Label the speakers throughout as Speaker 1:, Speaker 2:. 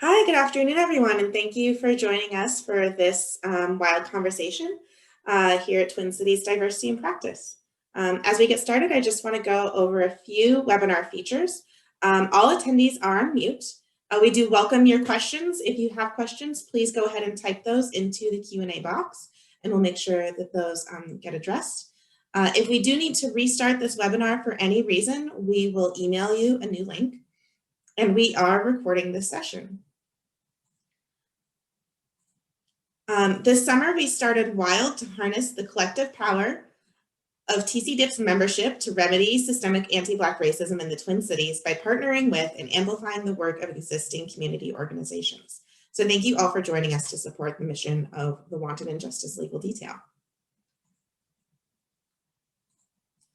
Speaker 1: Hi, good afternoon, everyone, and thank you for joining us for this wild conversation here at Twin Cities Diversity in Practice. As we get started, I just want to go over a few webinar features. All attendees are on mute. We do welcome your questions. If you have questions, please go ahead and type those into the Q&A box, and we'll make sure that those get addressed. If we do need to restart this webinar for any reason, we will email you a new link, and we are recording this session. This summer, we started Wild to harness the collective power of TC-DIP's membership to remedy systemic anti-Black racism in the Twin Cities by partnering with and amplifying the work of existing community organizations. So thank you all for joining us to support the mission of the Wanted in Justice Legal Detail.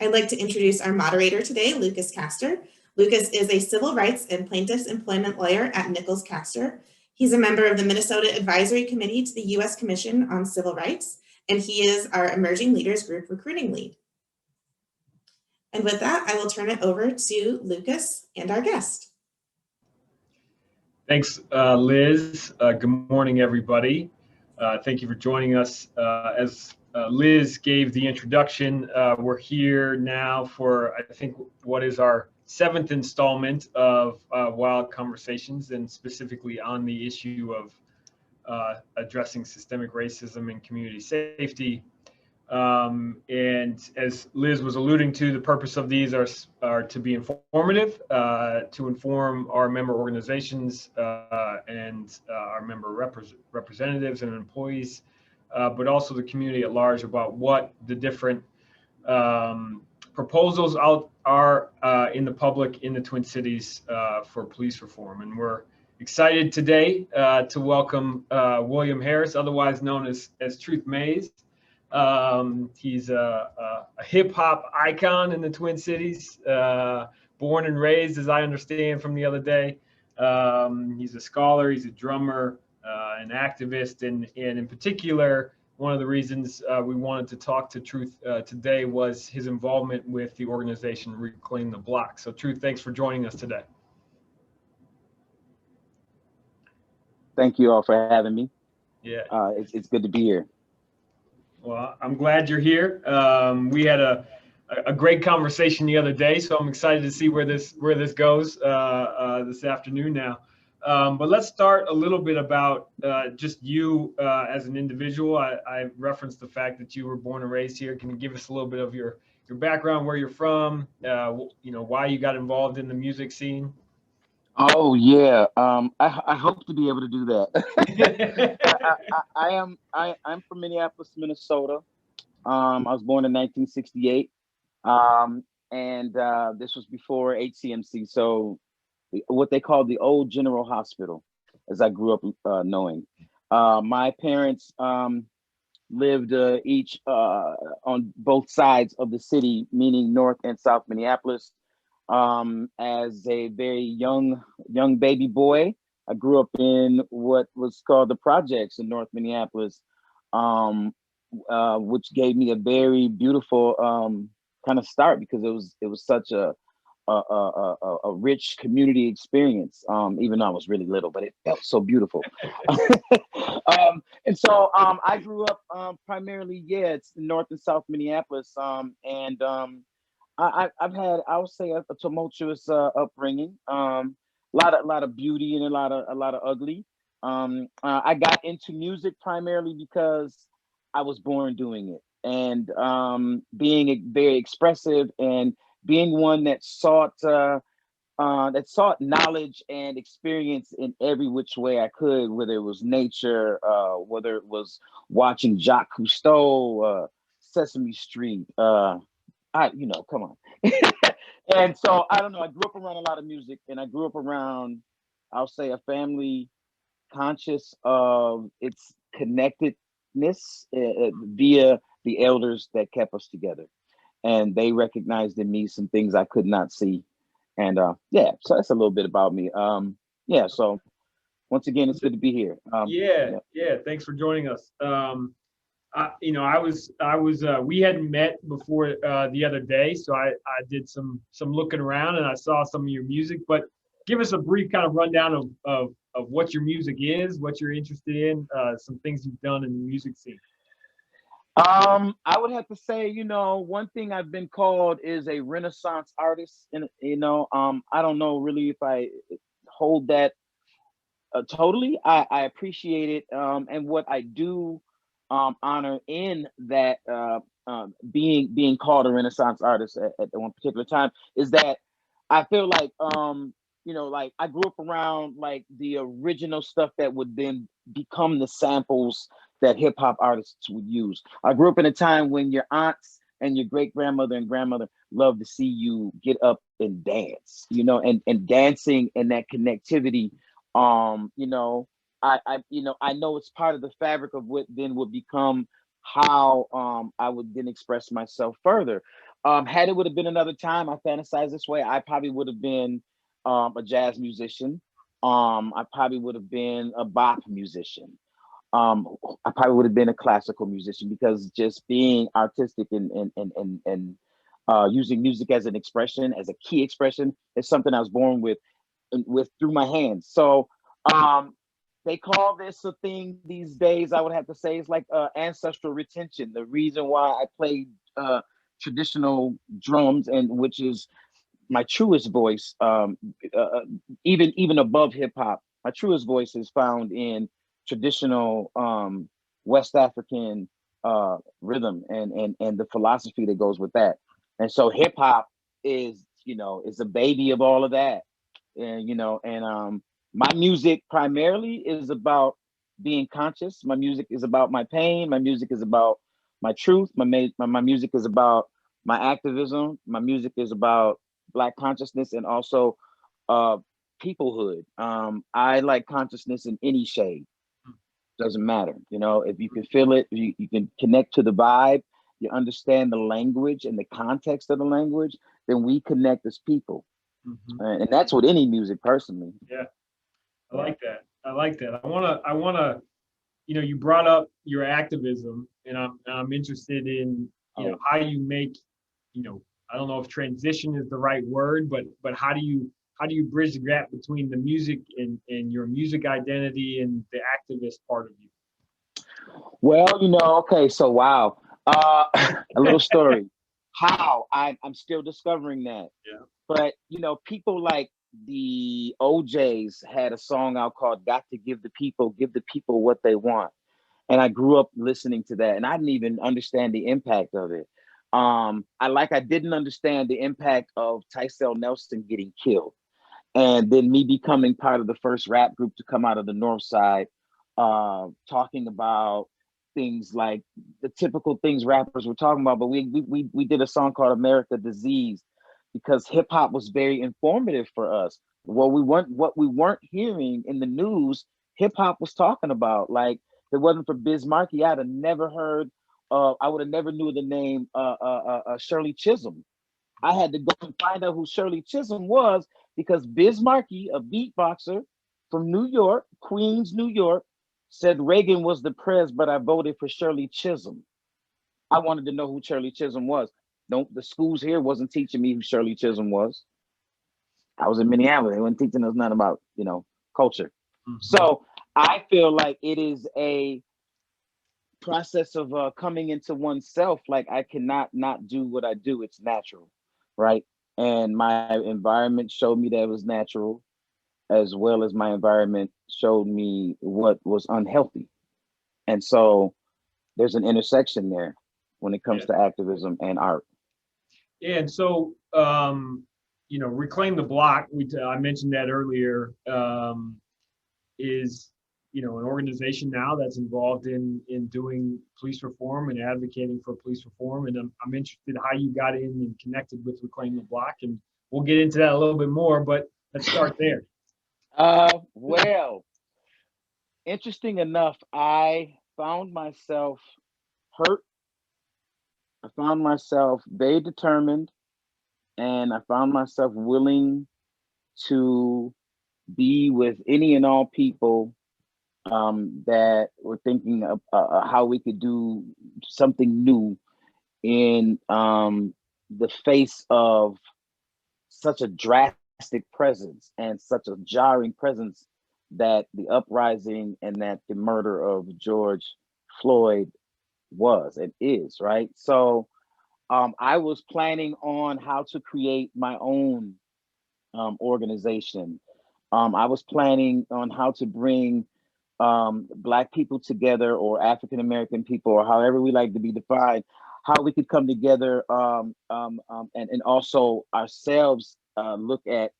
Speaker 1: I'd like to introduce our moderator today, Lucas Castor. Lucas is a civil rights and plaintiffs employment lawyer at Nichols Castor. He's a member of the Minnesota Advisory Committee to the U.S. Commission on Civil Rights, and he is our Emerging Leaders Group recruiting lead. And with that, I will turn it over to Lucas and our guest.
Speaker 2: Thanks, Liz. Good morning, everybody. Thank you for joining us. As Liz gave the introduction, we're here now for, I think, what is our 7th installment of Wild Conversations, and specifically on the issue of addressing systemic racism and community safety. And as Liz was alluding to, the purpose of these are to be informative, to inform our member organizations and our member representatives and employees, but also the community at large about what the different proposals are in the public in the Twin Cities for police reform. And we're excited today to welcome William Harris, otherwise known as Truth Mays. He's a hip hop icon in the Twin Cities, born and raised, as I understand from the other day. He's a scholar, he's a drummer, an activist, and in particular, one of the reasons we wanted to talk to Truth today was his involvement with the organization Reclaim the Block. So Truth, thanks for joining us today.
Speaker 3: Thank you all for having me.
Speaker 2: Yeah,
Speaker 3: it's good to be here.
Speaker 2: Well, I'm glad you're here. We had a great conversation the other day, so I'm excited to see where this goes this afternoon now. But let's start a little bit about just you as an individual. I referenced the fact that you were born and raised here. Can you give us a little bit of your background, where you're from, why you got involved in the music scene?
Speaker 3: Oh yeah, I hope to be able to do that. I'm from Minneapolis, Minnesota. I was born in 1968, and this was before HCMC, so what they call the old General Hospital, as I grew up knowing. My parents lived each on both sides of the city, meaning North and South Minneapolis. As a very young baby boy, I grew up in what was called the projects in North Minneapolis, which gave me a very beautiful kind of start, because it was such a rich community experience. Even though I was really little, but it felt so beautiful. And so I grew up primarily, it's North and South Minneapolis, and I've had, I would say, a tumultuous upbringing. A lot of beauty and a lot of ugly. I got into music primarily because I was born doing it, and being very expressive and being one that sought knowledge and experience in every which way I could, whether it was nature, whether it was watching Jacques Cousteau, Sesame Street. Come on. And so I don't know, I grew up around a lot of music, and I grew up around, I'll say, a family conscious of its connectedness via the elders that kept us together. And they recognized in me some things I could not see. And so that's a little bit about me. So once again, it's good to be here.
Speaker 2: Thanks for joining us. We hadn't met before the other day, so I did some looking around, and I saw some of your music. But give us a brief kind of rundown of of what your music is, what you're interested in, some things you've done in the music scene.
Speaker 3: I would have to say, one thing I've been called is a Renaissance artist, and I don't know really if I hold that totally. I appreciate it, and what I do honor in that being called a Renaissance artist at one particular time is that I feel like like I grew up around like the original stuff that would then become the samples that hip hop artists would use. I grew up in a time when your aunts and your great grandmother and grandmother loved to see you get up and dance, and dancing and that connectivity. I know it's part of the fabric of what then would become how I would then express myself further. Had it would have been another time, I fantasize this way, I probably would have been a jazz musician. I probably would have been a bop musician. I probably would have been a classical musician, because just being artistic and using music as an expression, as a key expression, is something I was born with through my hands. So they call this a thing these days, I would have to say, it's like ancestral retention. The reason why I played traditional drums, and which is my truest voice, even above hip hop, my truest voice is found in traditional West African rhythm and the philosophy that goes with that. And so hip hop is a baby of all of that. And my music primarily is about being conscious. My music is about my pain. My music is about my truth. My music is about my activism. My music is about Black consciousness, and also peoplehood. I like consciousness in any shade. Doesn't matter. If you can feel it, you can connect to the vibe, you understand the language and the context of the language, then we connect as people. And that's with any music, personally.
Speaker 2: Yeah, I like that. I wanna, you brought up your activism, and I'm interested in, how you make, I don't know if transition is the right word, but how do you bridge the gap between the music and your music identity and the activist part of you?
Speaker 3: Well, okay, so wow. A little story. How I'm still discovering that.
Speaker 2: Yeah.
Speaker 3: But people like the OJs had a song out called "Got to Give the People What They Want," and I grew up listening to that, and I didn't even understand the impact of it. I didn't understand the impact of Tysel Nelson getting killed, and then me becoming part of the first rap group to come out of the North Side, talking about things like the typical things rappers were talking about. But we did a song called "America Disease," because hip hop was very informative for us. What we weren't hearing in the news, hip hop was talking about. Like, if it wasn't for Biz Markie, I'd have never heard. I would have never knew the name Shirley Chisholm. I had to go and find out who Shirley Chisholm was, because Biz Markie, a beatboxer from New York, Queens, New York, said Reagan was the pres, but I voted for Shirley Chisholm. I wanted to know who Shirley Chisholm was. The schools here wasn't teaching me who Shirley Chisholm was. I was in Minneapolis. They weren't teaching us nothing about, culture. So I feel like it is a process of coming into oneself. Like, I cannot not do what I do. It's natural, right? And my environment showed me that it was natural, as well as my environment showed me what was unhealthy. And so there's an intersection there when it comes to activism and art.
Speaker 2: Yeah, and so Reclaim the Block, I mentioned that earlier, is an organization now that's involved in doing police reform and advocating for police reform. And I'm interested how you got in and connected with Reclaim the Block, and we'll get into that a little bit more, but let's start there.
Speaker 3: Well, interesting enough, I found myself hurt. I found myself very determined, and I found myself willing to be with any and all people that were thinking of how we could do something new in the face of such a drastic presence and such a jarring presence that the uprising and that the murder of George Floyd was and is, right? So I was planning on how to create my own organization. I was planning on how to bring Black people together, or African American people, or however we like to be defined, how we could come together, and also ourselves look at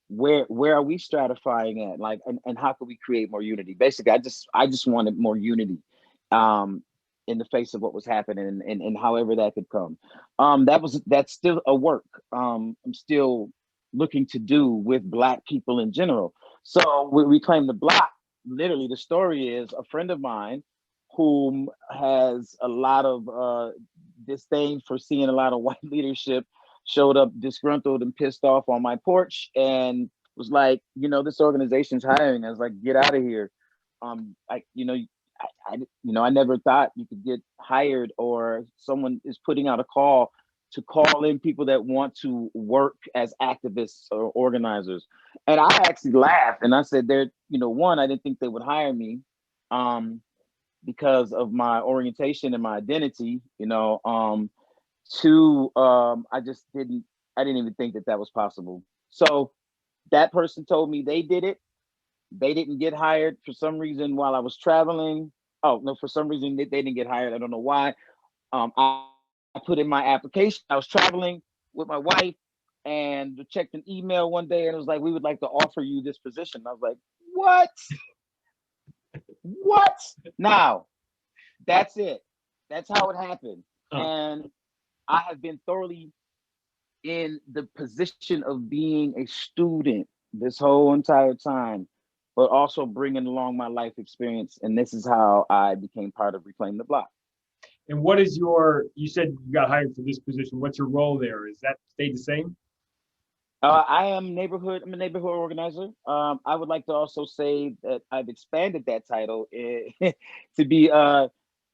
Speaker 3: where are we stratifying at, like, and how can we create more unity. Basically, I just wanted more unity in the face of what was happening, and however that could come. That's still a work I'm still looking to do with Black people in general. So we Reclaim the Block, literally the story is a friend of mine whom has a lot of disdain for seeing a lot of white leadership showed up disgruntled and pissed off on my porch and was like, this organization's hiring. I was like, get out of here. I never thought you could get hired, or someone is putting out a call to call in people that want to work as activists or organizers. And I actually laughed and I said, one, I didn't think they would hire me because of my orientation and my identity, Two, I didn't even think that was possible. So that person told me they did it. They didn't get hired for some reason while I was traveling. Oh, no, for some reason they didn't get hired. I don't know why. I put in my application. I was traveling with my wife and checked an email one day and it was like, we would like to offer you this position. I was like, what? What? Now, that's it. That's how it happened. And I have been thoroughly in the position of being a student this whole entire time, but also bringing along my life experience. And this is how I became part of Reclaim the Block.
Speaker 2: And you said you got hired for this position. What's your role there? Is that stayed the same?
Speaker 3: I'm a neighborhood organizer. I would like to also say that I've expanded that title to be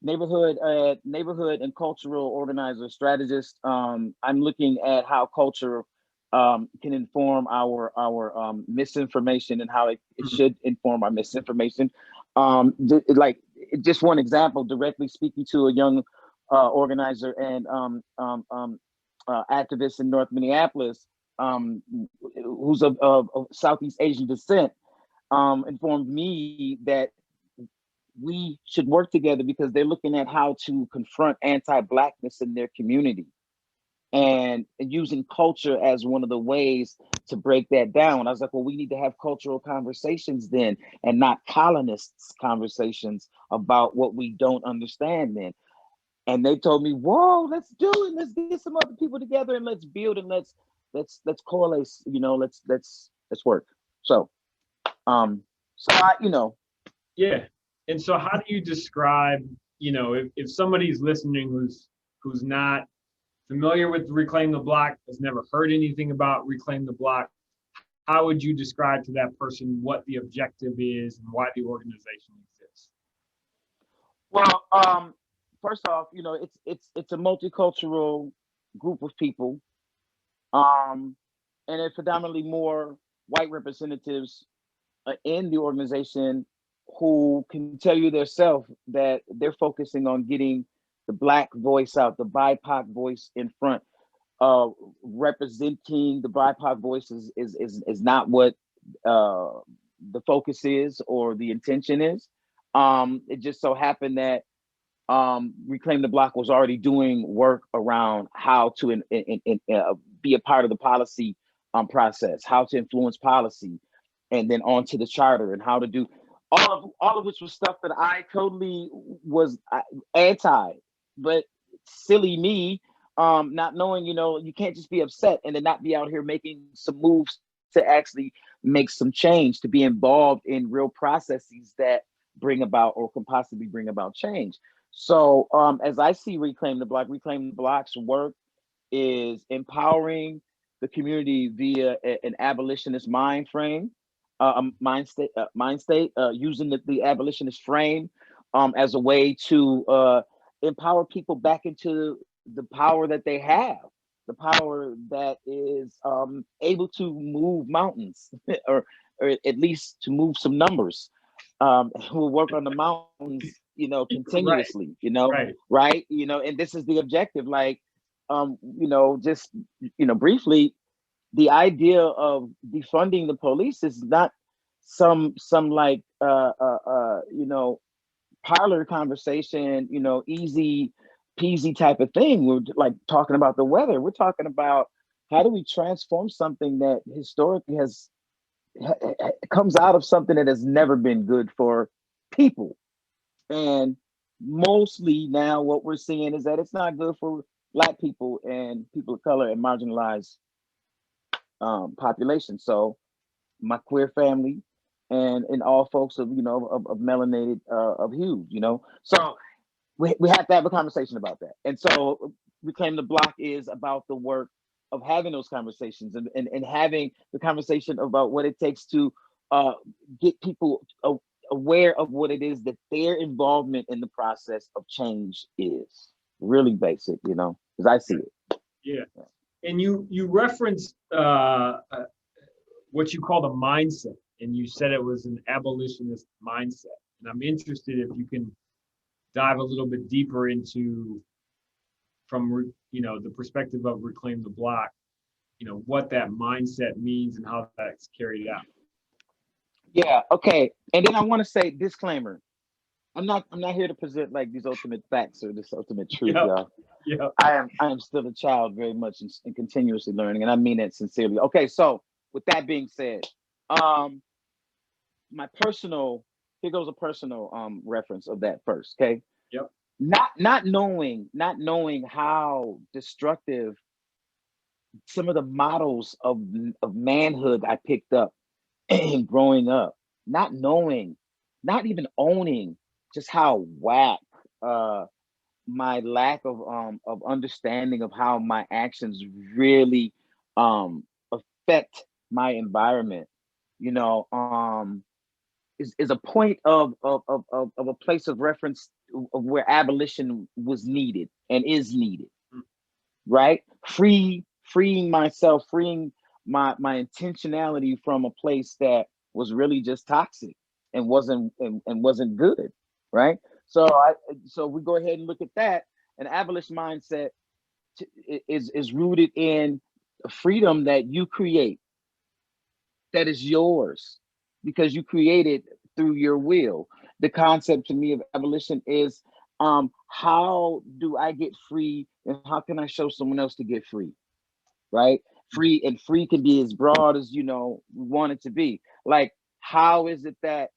Speaker 3: neighborhood and cultural organizer strategist. I'm looking at how culture can inform our misinformation and how it should inform our misinformation. Just one example, directly speaking to a young organizer and activist in North Minneapolis, who's of Southeast Asian descent, informed me that we should work together because they're looking at how to confront anti-Blackness in their community and using culture as one of the ways to break that down. I was like, well, we need to have cultural conversations then and not colonists conversations about what we don't understand then. And they told me, whoa, let's do it. Let's get some other people together and let's build and let's coalesce, let's work. So,
Speaker 2: Yeah. And so how do you describe, if somebody's listening who's not familiar with Reclaim the Block, has never heard anything about Reclaim the Block, how would you describe to that person what the objective is and why the organization exists?
Speaker 3: Well, first off, it's a multicultural group of people, and it's predominantly more white representatives in the organization who can tell you themselves that they're focusing on getting the Black voice out, the BIPOC voice in front. Representing the BIPOC voice is not what the focus is or the intention is. It just so happened that Reclaim the Block was already doing work around how to be a part of the policy process, how to influence policy, and then on to the charter and how to do all of which was stuff that I totally was anti, but silly me, not knowing, you can't just be upset and then not be out here making some moves to actually make some change, to be involved in real processes that bring about or can possibly bring about change. So as I see Reclaim the Block's work is empowering the community via an abolitionist mind frame, mind state, using the abolitionist frame as a way to empower people back into the power that they have, the power that is able to move mountains or or at least to move some numbers. We'll work on the mountains, you know, continuously, you know, right? You know, and this is the objective. Like, you know, just, you know, briefly, the idea of defunding the police is not some like you know, parlor conversation, you know, easy peasy type of thing. We're like talking about the weather. We're talking about how do we transform something that historically has comes out of something that has never been good for people. And mostly now what we're seeing is that it's not good for Black people and people of color and marginalized population. So my queer family and all folks of, you know, of melanated of hues, you know. So we have to have a conversation about that. And so Reclaim the Block is about the work of having those conversations and having the conversation about what it takes to get people aware of what it is that their involvement in the process of change is. Really basic, you know, as I see it.
Speaker 2: Yeah. And you referenced what you call the mindset, and you said it was an abolitionist mindset. And I'm interested if you can dive a little bit deeper into, from, you know, the perspective of Reclaim the Block, you know, what that mindset means and how that's carried out.
Speaker 3: Yeah, okay. And then I want to say disclaimer. I'm not here to present like these ultimate facts or this ultimate truth, y'all.
Speaker 2: Yeah.
Speaker 3: I am still a child very much and continuously learning, and I mean that sincerely. Okay, so with that being said, my personal, here goes a personal reference of that first, okay?
Speaker 2: Yep.
Speaker 3: Not knowing how destructive some of the models of manhood I picked up growing up, not knowing, not even owning just how whack my lack of understanding of how my actions really affect my environment, you know, is a point of a place of reference of where abolition was needed and is needed, right? Freeing myself, freeing my intentionality from a place that was really just toxic and wasn't good, right? So we go ahead and look at that. An abolition mindset is rooted in freedom that you create, that is yours because you created through your will. The concept to me of abolition is how do I get free and how can I show someone else to get free, right? Free, and free can be as broad as, you know, we want it to be. Like, how is it that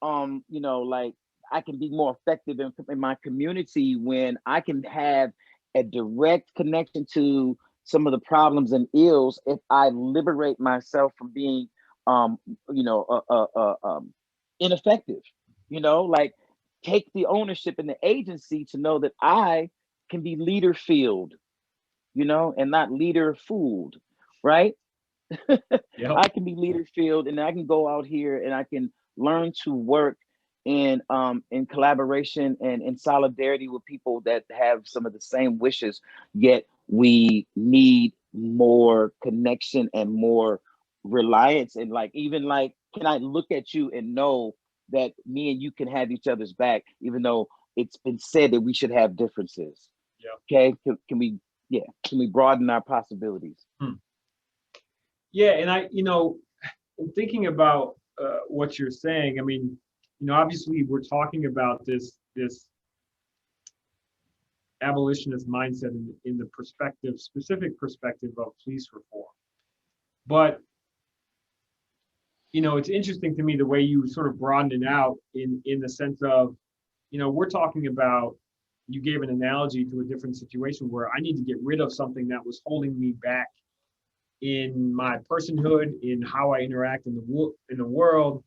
Speaker 3: you know, like I can be more effective in my community when I can have a direct connection to some of the problems and ills if I liberate myself from being you know, ineffective, you know, like take the ownership and the agency to know that I can be leader filled, you know, and not leader fooled, right?
Speaker 2: Yep.
Speaker 3: I can be leader filled and I can go out here and I can learn to work in collaboration and in solidarity with people that have some of the same wishes, yet we need more connection and more reliance. And like, even like, can I look at you and know that me and you can have each other's back, even though it's been said that we should have differences?
Speaker 2: Yeah.
Speaker 3: Okay, can we broaden our possibilities?
Speaker 2: Yeah, and I, you know, thinking about what you're saying, I mean, you know, obviously we're talking about this abolitionist mindset in the specific perspective of police reform. But, you know, it's interesting to me the way you sort of broadened it out in the sense of, you know, we're talking about, you gave an analogy to a different situation where I need to get rid of something that was holding me back in my personhood, in how I interact in the world.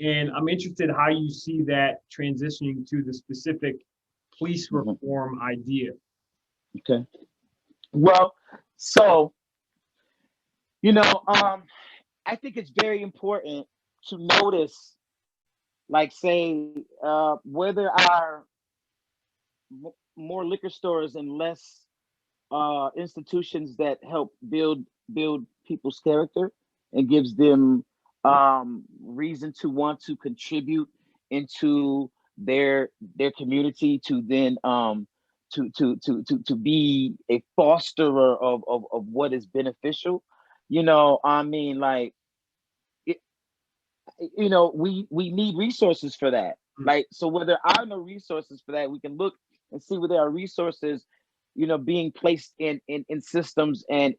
Speaker 2: And I'm interested how you see that transitioning to the specific police reform idea.
Speaker 3: Okay. Well, so, you know, I think it's very important to notice, like, say, where there are more liquor stores and less institutions that help build people's character and gives them reason to want to contribute into their community, to then to be a fosterer of what is beneficial. I mean, like, it, we need resources for that. Like, so where there are no resources for that, we can look and see where there are resources, being placed in systems and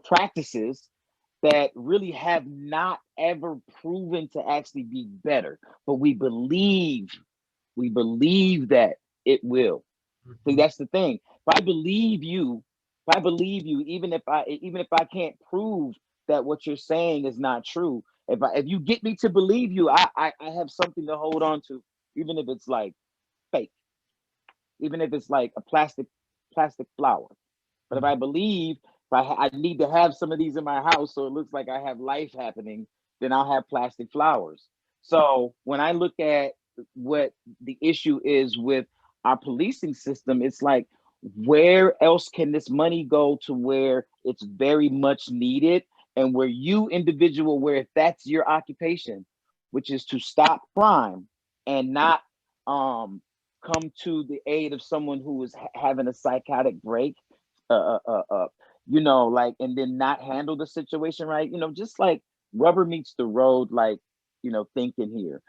Speaker 3: practices that really have not ever proven to actually be better, but we believe that it will. See, that's the thing. If I believe you, even if I can't prove that what you're saying is not true, if you get me to believe you, I have something to hold on to, even if it's like fake, even if it's like a plastic flower. But if I believe, if I need to have some of these in my house so it looks like I have life happening, then I'll have plastic flowers. So when I look at what the issue is with our policing system, it's like, where else can this money go to where it's very much needed, and where you individual, where if that's your occupation, which is to stop crime and not come to the aid of someone who is having a psychotic break, like, and then not handle the situation right, just like rubber meets the road, like, thinking here,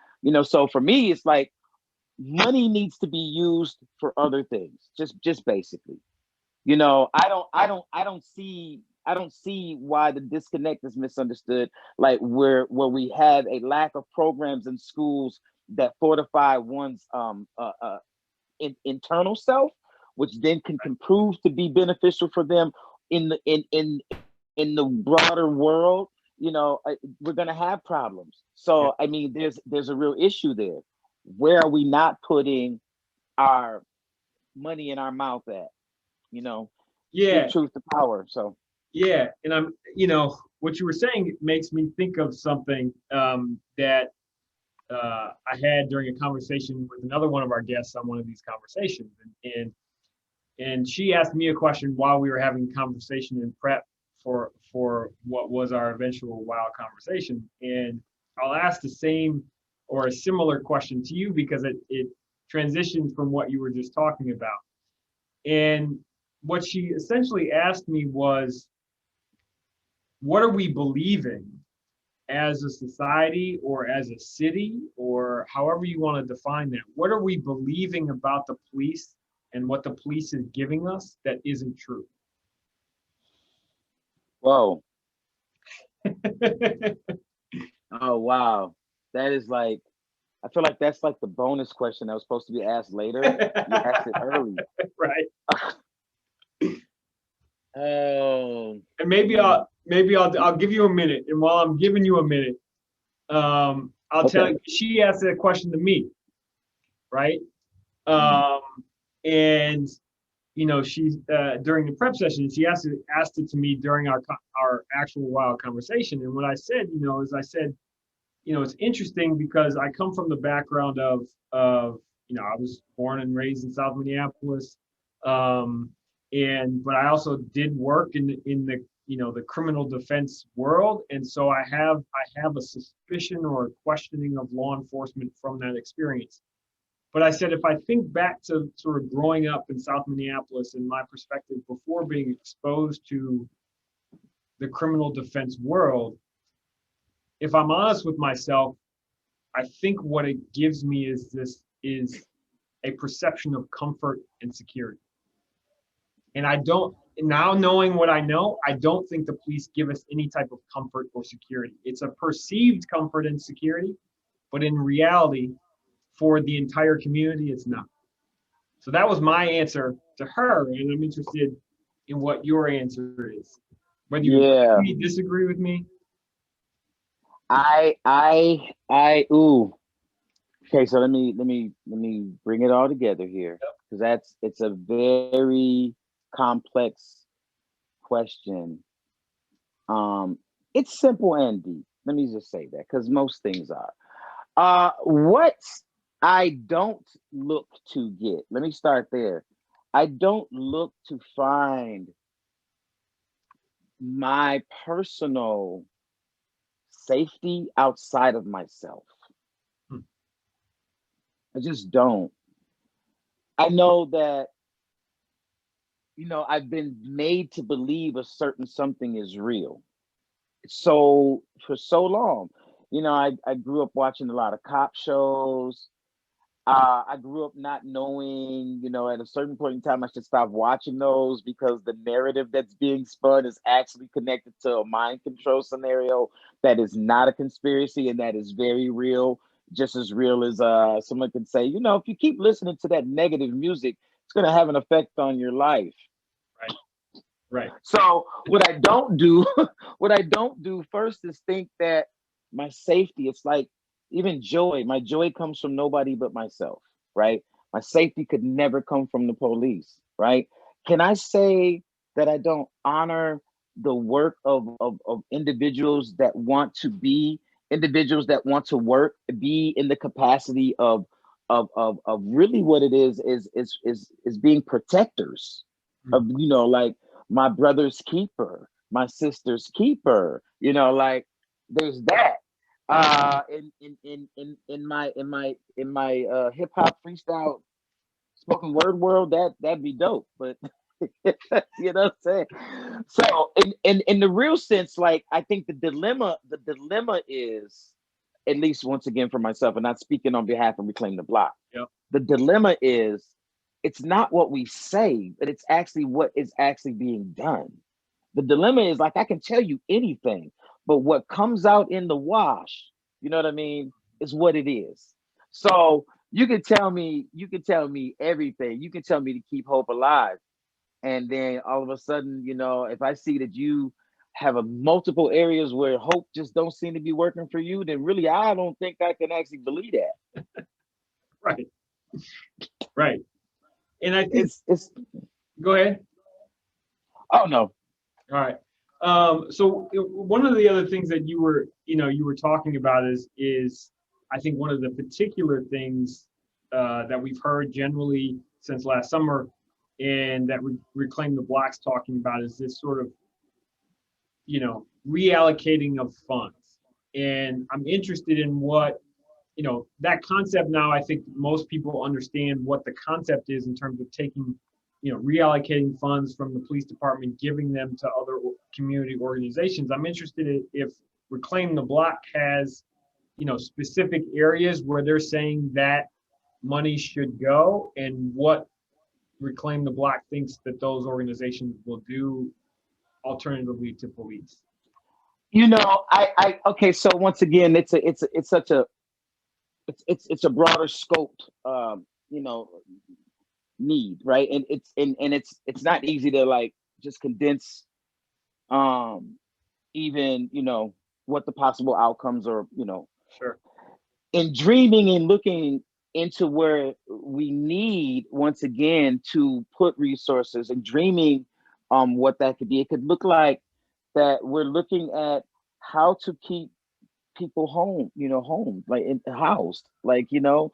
Speaker 3: so for me, it's like money needs to be used for other things, just basically, I don't see why the disconnect is misunderstood, like where we have a lack of programs in schools that fortify one's internal self, which then can prove to be beneficial for them in the broader world. We're gonna have problems. So I mean, there's a real issue there. Where are we not putting our money in our mouth at?
Speaker 2: Yeah.
Speaker 3: Speak truth to power. So
Speaker 2: yeah, and what you were saying makes me think of something that I had during a conversation with another one of our guests on one of these conversations, and she asked me a question while we were having a conversation in prep for what was our eventual wild conversation. And I'll ask the same or a similar question to you because it transitions from what you were just talking about. And what she essentially asked me was, what are we believing as a society or as a city, or however you want to define that? What are we believing about the police and what the police is giving us that isn't true?
Speaker 3: Whoa. Oh, wow. That is like, I feel like that's like the bonus question that was supposed to be asked later. You asked it early.
Speaker 2: Right.
Speaker 3: Oh.
Speaker 2: And maybe I'll give you a minute. And while I'm giving you a minute, I'll tell you, she asked that question to me, right? And she's during the prep session, she asked it to me during our actual wild conversation. And what I said, is I said, it's interesting because I come from the background of I was born and raised in South Minneapolis, but I also did work in the the criminal defense world, and so I have a suspicion or a questioning of law enforcement from that experience. But I said, if I think back to sort of growing up in South Minneapolis and my perspective before being exposed to the criminal defense world, if I'm honest with myself, I think what it gives me is a perception of comfort and security. And now knowing what I know, I don't think the police give us any type of comfort or security. It's a perceived comfort and security, but in reality, for the entire community, it's not. So that was my answer to her, and I'm interested in what your answer is. Whether you disagree with me.
Speaker 3: Ooh. Okay, so let me bring it all together here, because it's a very complex question. It's simple and deep. Let me just say that, because most things are. What I don't look to get, let me start there. I don't look to find my personal safety outside of myself.
Speaker 2: Hmm.
Speaker 3: I just don't. I know that, I've been made to believe a certain something is real. So for so long, I grew up watching a lot of cop shows. I grew up not knowing, at a certain point in time, I should stop watching those because the narrative that's being spun is actually connected to a mind control scenario that is not a conspiracy and that is very real, just as real as someone could say, if you keep listening to that negative music, it's going to have an effect on your life.
Speaker 2: Right. Right.
Speaker 3: So what I don't do, first is think that my safety, it's like even joy, my joy comes from nobody but myself, right? My safety could never come from the police, right? Can I say that I don't honor the work of individuals that want to be individuals that want to work, be in the capacity of really what it is being protectors of, like my brother's keeper, my sister's keeper, like there's that. In my hip hop freestyle spoken word world, that'd be dope. But you know what I'm saying? So in the real sense, like I think the dilemma is, at least once again for myself, and not speaking on behalf of Reclaim the Block.
Speaker 2: Yep.
Speaker 3: The dilemma is it's not what we say, but it's actually what is actually being done. The dilemma is like I can tell you anything, but what comes out in the wash, you know what I mean, is what it is. So you can tell me everything. You can tell me to keep hope alive. And then all of a sudden, if I see that you have a multiple areas where hope just don't seem to be working for you, then really I don't think I can actually believe that.
Speaker 2: Right. Right. And I think
Speaker 3: It's
Speaker 2: go ahead.
Speaker 3: Oh no.
Speaker 2: All right. So one of the other things that you were talking about is I think one of the particular things that we've heard generally since last summer, and that Reclaim the Block's talking about, is this sort of reallocating of funds. And I'm interested in what that concept now. I think most people understand what the concept is in terms of taking reallocating funds from the police department, giving them to other community organizations. I'm interested in if Reclaim the Block has, specific areas where they're saying that money should go, and what Reclaim the Block thinks that those organizations will do alternatively to police.
Speaker 3: I okay. So once again, it's such a it's a broader scope, need, right? And it's not easy to like just condense even what the possible outcomes are.
Speaker 2: Sure.
Speaker 3: In dreaming and looking into where we need, once again, to put resources, and dreaming what that could be, it could look like that we're looking at how to keep people home, like housed, like when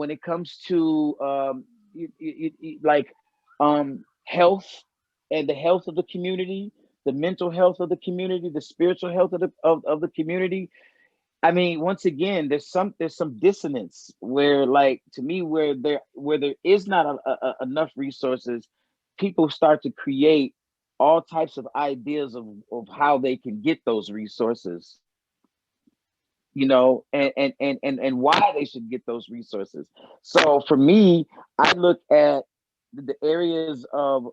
Speaker 3: it comes to like health, and the health of the community, the mental health of the community, the spiritual health of the community. I mean, once again, there's some dissonance where, like, to me, where there is not enough resources, people start to create all types of ideas of how they can get those resources, and why they should get those resources. So for me, I look at the areas of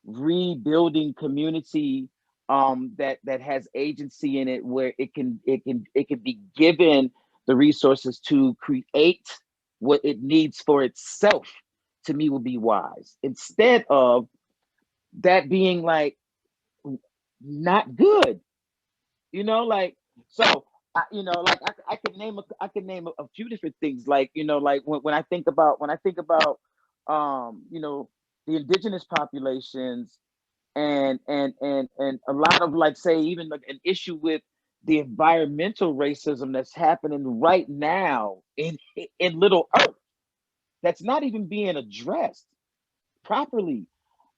Speaker 3: rebuilding community that has agency in it, where it can be given the resources to create what it needs for itself. To me, would be wise, instead of that being like not good, like. So I could name a few different things, like like when I think about the indigenous populations, and a lot of, like, say, even like an issue with the environmental racism that's happening right now in Little Earth, that's not even being addressed properly.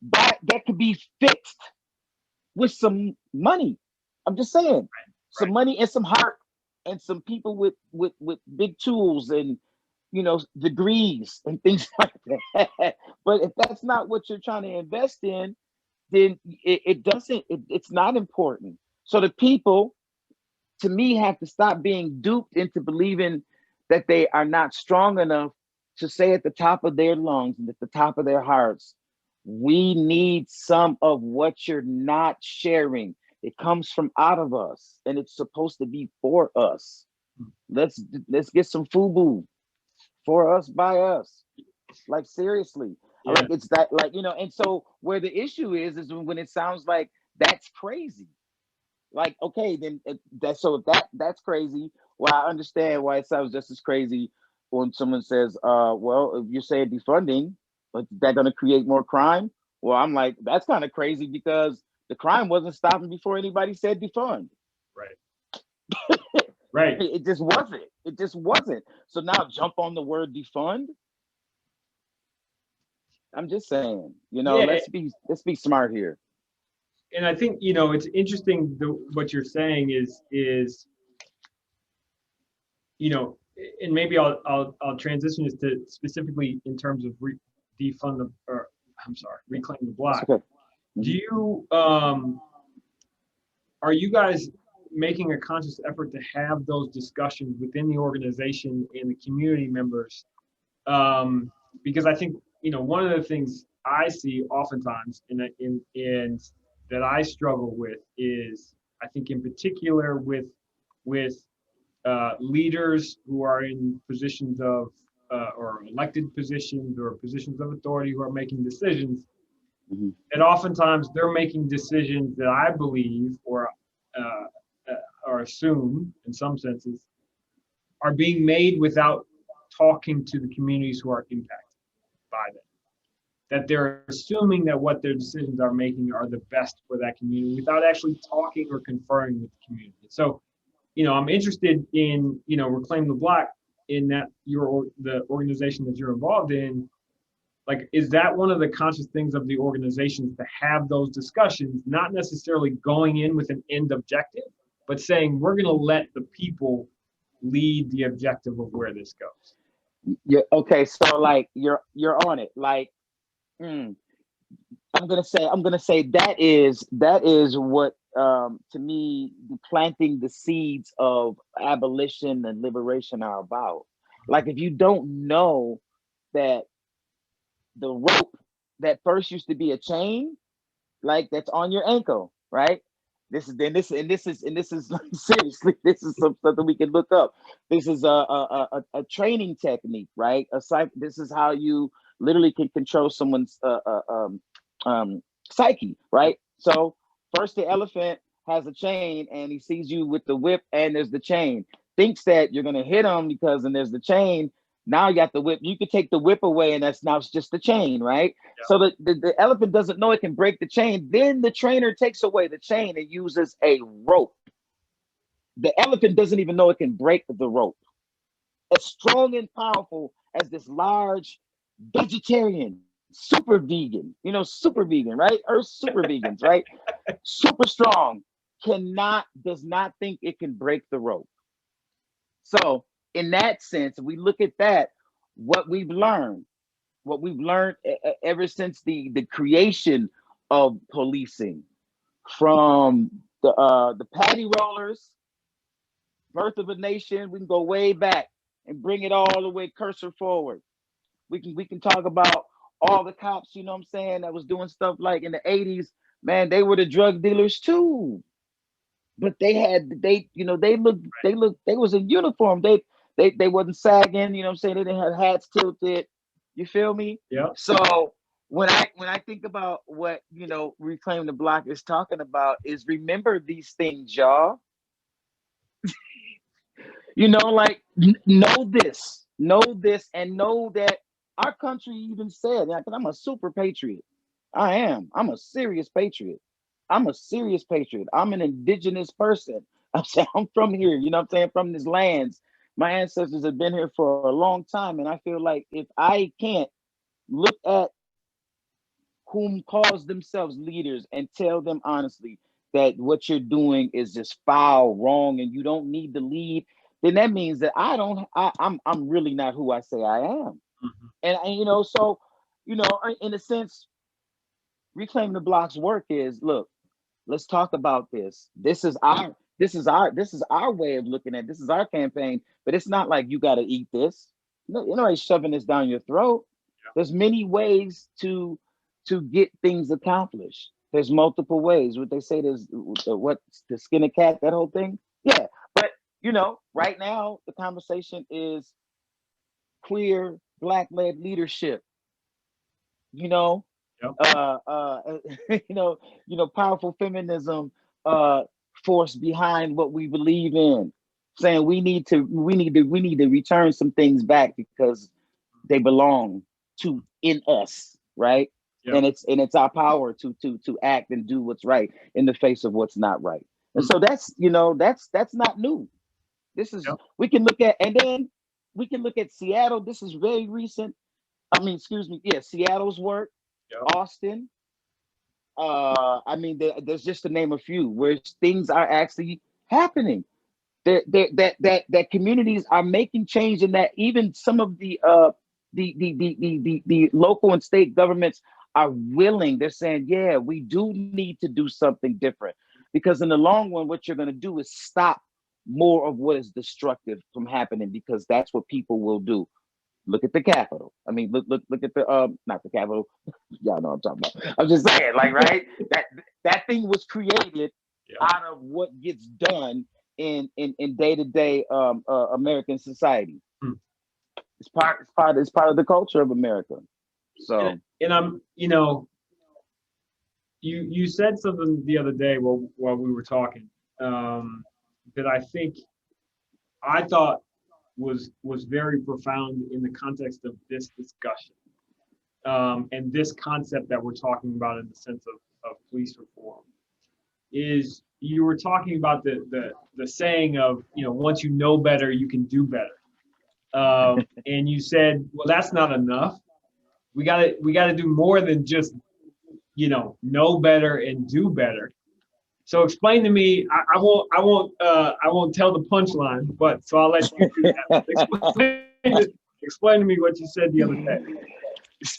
Speaker 3: that could be fixed with some money. I'm just saying, some money and some heart and some people with big tools and degrees and things like that. But if that's not what you're trying to invest in, then it doesn't. It's not important. So the people, to me, have to stop being duped into believing that they are not strong enough to say at the top of their lungs and at the top of their hearts, we need some of what you're not sharing. It comes from out of us, and it's supposed to be for us. Let's get some FUBU for us, by us. Like, seriously.
Speaker 2: Yeah.
Speaker 3: Like, it's that, like, and so where the issue is when it sounds like that's crazy. Like, okay, then that's crazy. Well, I understand why it sounds just as crazy when someone says, well, if you say defunding, but that going to create more crime. Well, I'm like, that's kind of crazy because the crime wasn't stopping before anybody said defund.
Speaker 2: Right. Right.
Speaker 3: It just wasn't. It just wasn't. So now jump on the word defund. I'm just saying, let's be smart here.
Speaker 2: And I think, it's interesting what you're saying is, and maybe I'll transition this to specifically in terms of reclaim the block.
Speaker 3: Okay.
Speaker 2: Do you, are you guys making a conscious effort to have those discussions within the organization and the community members? Because I think, one of the things I see oftentimes in that I struggle with is, I think in particular with leaders who are in positions of or elected positions or positions of authority who are making decisions, and oftentimes they're making decisions that I believe or assume in some senses are being made without talking to the communities who are impacted by them. That they're assuming that what their decisions are making are the best for that community without actually talking or conferring with the community. So, I'm interested in, Reclaim the Block, in that the organization that you're involved in, like, is that one of the conscious things of the organizations to have those discussions, not necessarily going in with an end objective, but saying we're going to let the people lead the objective of where this goes?
Speaker 3: Yeah. Okay. So like you're on it. Like, I'm gonna say that is what to me planting the seeds of abolition and liberation are about. Like, if you don't know that the rope that first used to be a chain, like that's on your ankle, right? This is seriously, this is something we can look up. This is a training technique, right? This is how you literally can control someone's psyche, right? So first the elephant has a chain and he sees you with the whip and there's the chain. Thinks that you're gonna hit him because then there's the chain. Now you got the whip. You could take the whip away and now it's just the chain, right? Yeah. So the elephant doesn't know it can break the chain. Then the trainer takes away the chain and uses a rope. The elephant doesn't even know it can break the rope. As strong and powerful as this large vegetarian, super vegan, right? Earth super vegans, right? Super strong, does not think it can break the rope. So in that sense, we look at that, what we've learned ever since the creation of policing, from the patty rollers, birth of a nation. We can go way back and bring it all the way cursor forward. We can talk about all the cops, that was doing stuff like in the 80s. Man, they were the drug dealers too. But they was in uniform. They wasn't sagging, they didn't have hats tilted. You feel me?
Speaker 2: Yeah.
Speaker 3: So when I think about what Reclaim the Block is talking about, is remember these things, y'all. Like know this, and know that our country even said, because I'm a super patriot. I'm a serious patriot. I'm an indigenous person. I'm from here, from these lands. My ancestors have been here for a long time. And I feel like if I can't look at whom calls themselves leaders and tell them honestly that what you're doing is just foul, wrong, and you don't need to lead, then that means that I'm really not who I say I am. And you know, so, you know, in a sense, Reclaim the Block's work is, look, let's talk about this. This is our way of looking at this is our campaign, but it's not like you got to eat this. No, you know, shoving this down your throat. There's many ways to get things accomplished. There's multiple ways. What they say, there's what the skin a cat, that whole thing. Yeah, but you know, right now the conversation is queer Black-led leadership. You know, powerful feminism, force behind what we believe in, saying we need to return some things back because they belong to in us, right? And it's our power to act and do what's right in the face of what's not right. And so that's not new. This is we can look at Seattle. This is very recent. I mean, excuse me, yeah, Seattle's work, Austin. I mean, there's just to name a few where things are actually happening. That communities are making change, and that even some of the local and state governments are willing. They're saying, yeah, we do need to do something different, because in the long run, what you're going to do is stop more of what is destructive from happening, because that's what people will do. Look at the Capitol. I mean, look at the not the Capitol. Y'all know what I'm talking about. I'm just saying, like, right? That thing was created out of what gets done in day-to-day American society. It's part of the culture of America. So,
Speaker 2: and I'm, you know, you said something the other day while we were talking, that I thought was very profound in the context of this discussion, and this concept that we're talking about in the sense of police reform. Is you were talking about the saying of, you know, once you know better, you can do better, and you said, well, that's not enough. We gotta do more than just, you know better and do better. So explain to me. I won't tell the punchline, but so I'll let you do that. Explain to me what you said the other day.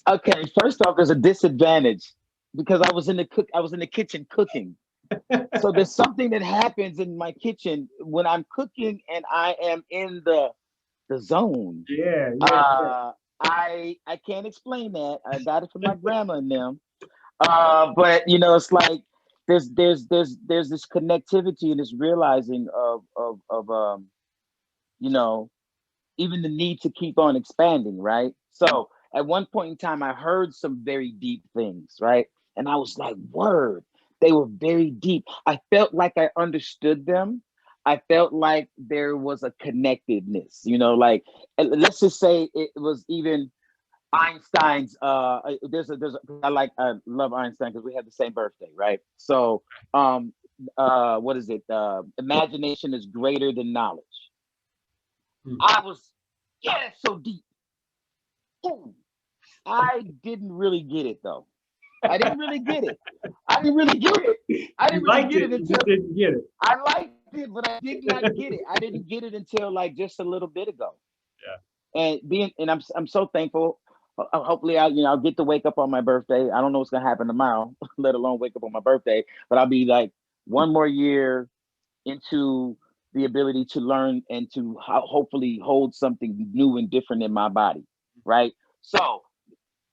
Speaker 3: Okay, first off, there's a disadvantage because I was in the kitchen cooking. So there's something that happens in my kitchen when I'm cooking and I am in the zone.
Speaker 2: Yeah.
Speaker 3: I can't explain that. I got it from my grandma and them. But you know, it's like there's this connectivity and this realizing of you know, even the need to keep on expanding, right? So at one point in time, I heard some very deep things, right? And I was like, word, they were very deep. I felt like I understood them. I felt like there was a connectedness, you know, like, let's just say it was even Einstein's, I love Einstein because we have the same birthday, right? So, what is it? Imagination is greater than knowledge. I was, that's so deep. Ooh. I didn't really get it though. I didn't really get it. I didn't get it until
Speaker 2: didn't get it.
Speaker 3: I liked it, but I did not get it. I didn't get it until like just a little bit ago.
Speaker 2: Yeah.
Speaker 3: And I'm so thankful. Hopefully I'll get to wake up on my birthday. I don't know what's gonna happen tomorrow, let alone wake up on my birthday. But I'll be like one more year into the ability to learn and to hopefully hold something new and different in my body, right? So,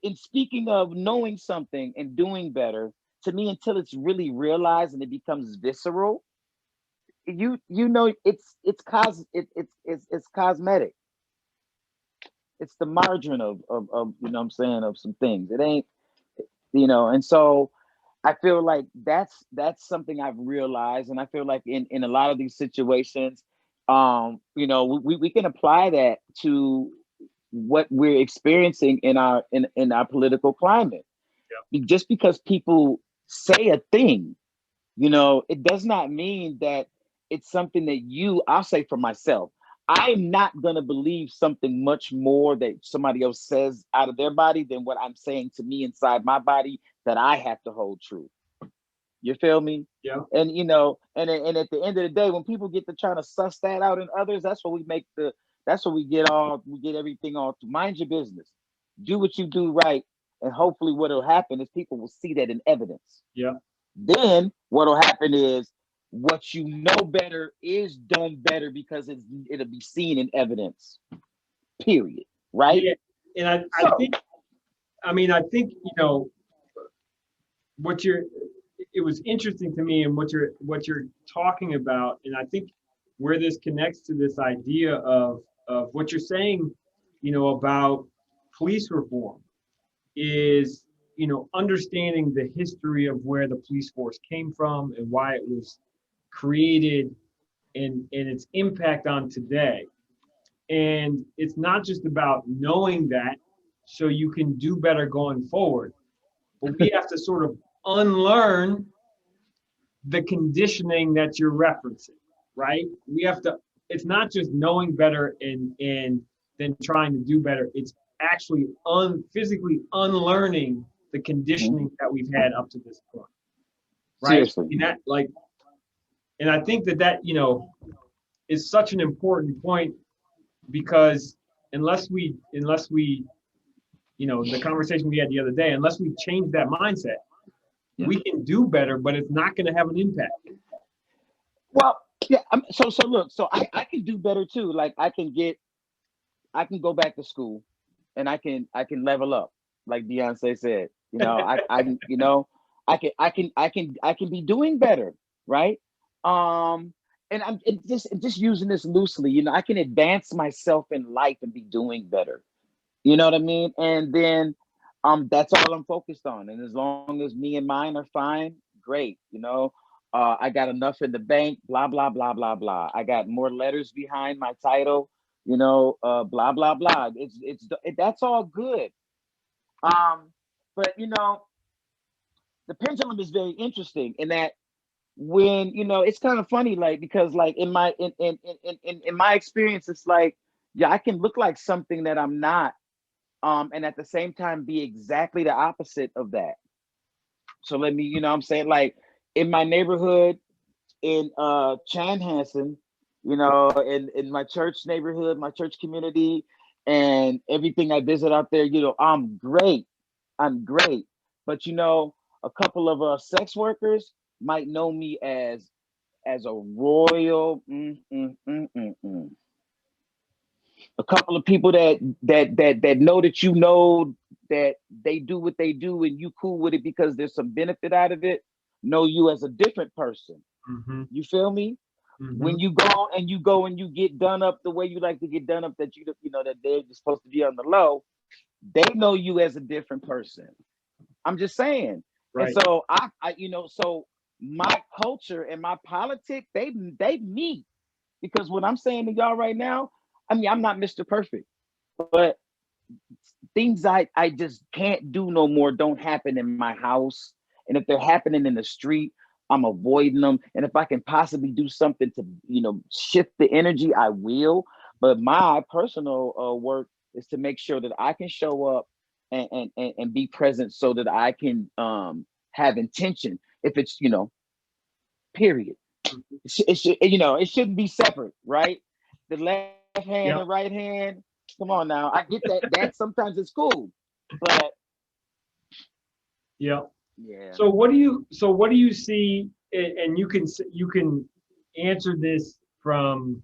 Speaker 3: in speaking of knowing something and doing better, to me, until it's really realized and it becomes visceral, you know, it's cosmetic. It's the margin of you know what I'm saying, of some things. It ain't, you know, and so I feel like that's something I've realized, and I feel like in a lot of these situations, you know, we can apply that to what we're experiencing in our political climate. Just because people say a thing, you know, it does not mean that it's something that I'll say for myself, I'm not going to believe something much more that somebody else says out of their body than what I'm saying to me inside my body that I have to hold true. You feel me?
Speaker 2: Yeah.
Speaker 3: And you know, and at the end of the day, when people get to trying to suss that out in others, that's what we get everything all to. Mind your business. Do what you do right. And hopefully what'll happen is people will see that in evidence.
Speaker 2: Yeah.
Speaker 3: Then what'll happen is what you know better is done better because it'll be seen in evidence. Period. Right?
Speaker 2: Yeah. And I think, you know, it was interesting to me and what you're talking about, and I think where this connects to this idea of what you're saying, you know, about police reform is, you know, understanding the history of where the police force came from and why it was created and its impact on today. And it's not just about knowing that so you can do better going forward, but we have to sort of unlearn the conditioning that you're referencing, right? We have to, it's not just knowing better and then trying to do better. It's actually physically unlearning the conditioning that we've had up to this point, right?
Speaker 3: Seriously.
Speaker 2: And I think that, you know, is such an important point because unless we, you know, the conversation we had the other day, unless we change that mindset, we can do better, but it's not going to have an impact.
Speaker 3: Well, yeah. So look, so I can do better too. Like I can go back to school, and I can level up, like Beyonce said. You know, I can be doing better, right? And I'm just using this loosely. You know, I can advance myself in life and be doing better. You know what I mean? And then that's all I'm focused on. And as long as me and mine are fine, great. You know, I got enough in the bank, blah, blah, blah, blah, blah. I got more letters behind my title, you know, blah, blah, blah. That's all good. But you know, the pendulum is very interesting in that when, you know, it's kind of funny, like, because like in my experience, it's like, yeah, I can look like something that I'm not. And at the same time be exactly the opposite of that. So let me, you know what I'm saying, like in my neighborhood in Chanhassen, you know, in my church neighborhood, my church community, and everything I visit out there, you know, I'm great. But you know, a couple of sex workers might know me as a royal a couple of people that know that, you know, that they do what they do and you cool with it because there's some benefit out of it, know you as a different person.
Speaker 2: Mm-hmm.
Speaker 3: You feel me? Mm-hmm. When you go and you get done up the way you like to get done up, that you know that they're supposed to be on the low, they know you as a different person. I'm just saying. Right. And so I you know, so my culture and my politics, they meet, because what I'm saying to y'all right now, I mean, I'm not Mr. Perfect, but things I just can't do no more don't happen in my house. And if they're happening in the street, I'm avoiding them. And if I can possibly do something to, you know, shift the energy, I will. But my personal work is to make sure that I can show up and be present so that I can have intention. If it's, you know, period. It should, you know, it shouldn't be separate, right? The left hand and right hand. Come on now, I get that. That sometimes it's cool, but
Speaker 2: yeah. So what do you see? And you can answer this from,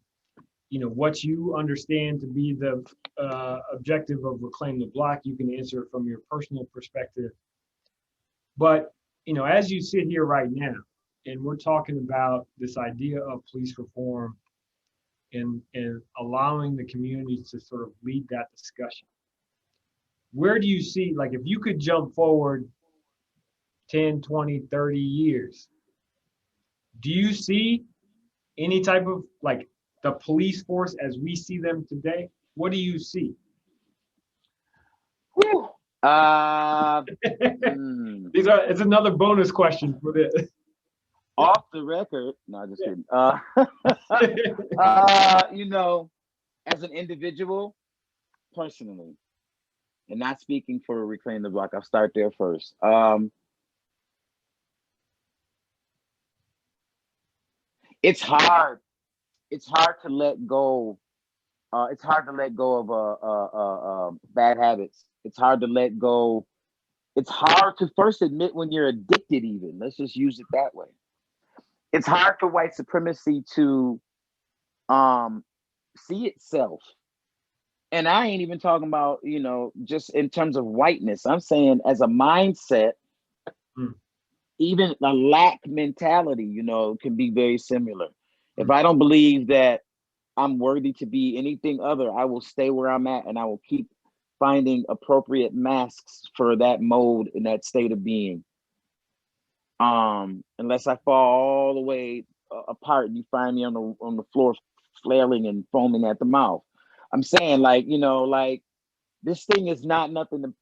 Speaker 2: you know, what you understand to be the objective of Reclaim the Block. You can answer it from your personal perspective. But you know, as you sit here right now, and we're talking about this idea of police reform and allowing the community to sort of lead that discussion. Where do you see, like, if you could jump forward 10, 20, 30 years, do you see any type of, like, the police force as we see them today? What do you see? It's another bonus question for this.
Speaker 3: Off the record, no, just kidding. You know, as an individual, personally, and not speaking for Reclaim the Block, I'll start there first. it's hard. It's hard to let go. It's hard to let go of bad habits. It's hard to let go. It's hard to first admit when you're addicted, even. Let's just use it that way. It's hard for white supremacy to see itself. And I ain't even talking about, just in terms of whiteness. I'm saying as a mindset, even a lack mentality, can be very similar. If I don't believe that I'm worthy to be anything other, I will stay where I'm at and I will keep finding appropriate masks for that mode and that state of being. Unless I fall all the way apart and you find me on the floor flailing and foaming at the mouth. I'm saying, like, this thing is not nothing to,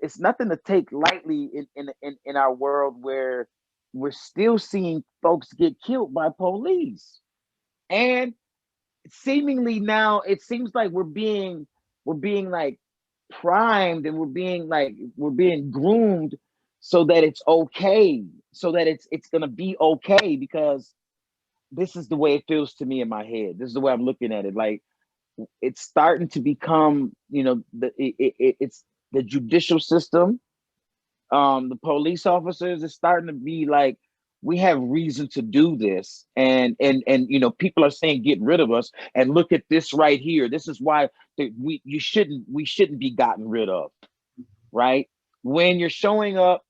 Speaker 3: it's nothing to take lightly in our world where we're still seeing folks get killed by police. And seemingly now it seems like we're being like primed and we're being groomed so that it's okay, so that it's gonna be okay, because this is the way it feels to me in my head. This is the way I'm looking at it. Like, it's starting to become, it's the judicial system, the police officers. It's starting to be like, we have reason to do this, and people are saying get rid of us, and look at this right here. This is why we shouldn't be gotten rid of, right? When you're showing up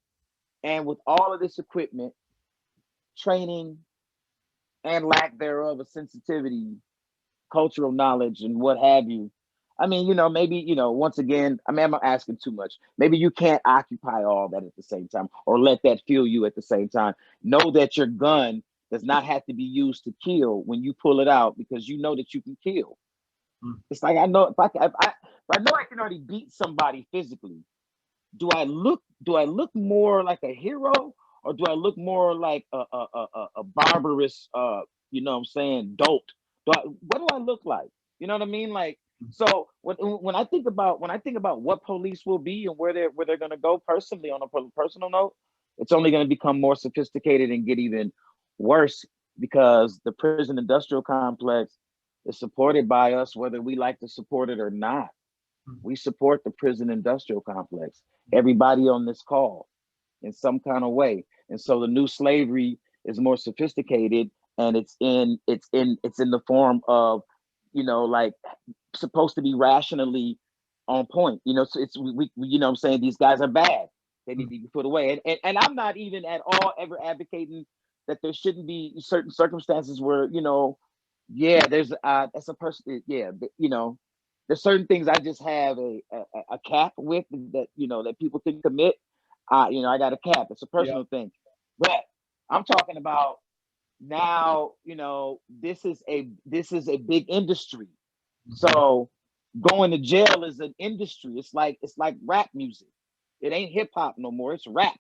Speaker 3: and with all of this equipment, training, and lack thereof of sensitivity, cultural knowledge, and what have you. I mean, maybe, once again, I mean, I'm asking too much. Maybe you can't occupy all that at the same time, or let that fuel you at the same time. Know that your gun does not have to be used to kill when you pull it out, because you know that you can kill. It's like, I know if I know I can already beat somebody physically, do I look more like a hero, or do I look more like a barbarous what I'm saying, dolt? What do I look like? You know what I mean? Like, so when I think about what police will be and where they're gonna go, personally, on a personal note, it's only gonna become more sophisticated and get even worse, because the prison industrial complex is supported by us, whether we like to support it or not. We support the prison industrial complex. Everybody on this call, in some kind of way. And so the new slavery is more sophisticated, and it's in the form of, like, supposed to be rationally on point. So it's we what I'm saying, these guys are bad. They need to be put away. And I'm not even at all ever advocating that there shouldn't be certain circumstances where, there's that's a person, there's certain things I just have a cap with, that that people can commit. I got a cap. It's a personal thing. But I'm talking about now, this is a big industry. So going to jail is an industry. It's like rap music. It ain't hip hop no more. It's rap.